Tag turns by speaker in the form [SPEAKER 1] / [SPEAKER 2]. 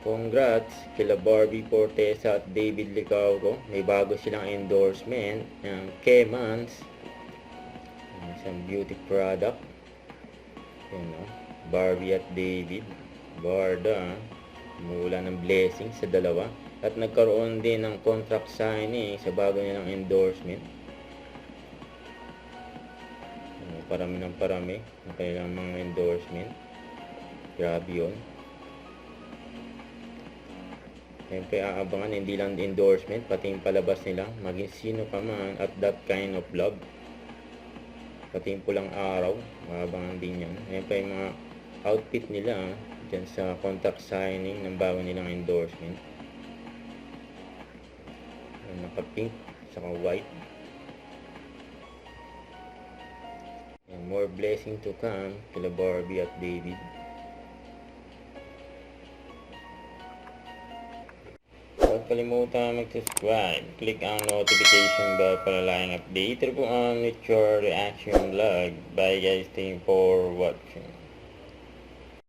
[SPEAKER 1] Congrats kila Barbie Fortesa at David Licauco. May bago silang endorsement ng Kemans. Isang beauty product. Yun, no? Barbie at David. Barda. Mula ng blessing sa dalawa. At nagkaroon din ng contract signing sa bago nilang endorsement. Parami ng parami ng kanilang mga endorsement. Grabe yun. Siyempre aabangan, hindi lang endorsement, pati yung palabas nila, maging sino ka man at that kind of love. Pati yung pulang araw, aabangan din yan. Siyempre yung mga outfit nila dyan sa contract signing ng bago nilang endorsement. Naka pink, saka white. And more blessing to come kila Barbie at David. Huwag kalimutan mag-subscribe. Click ang notification bell para laging updated po on with your reaction vlog. Bye guys, thank you for watching.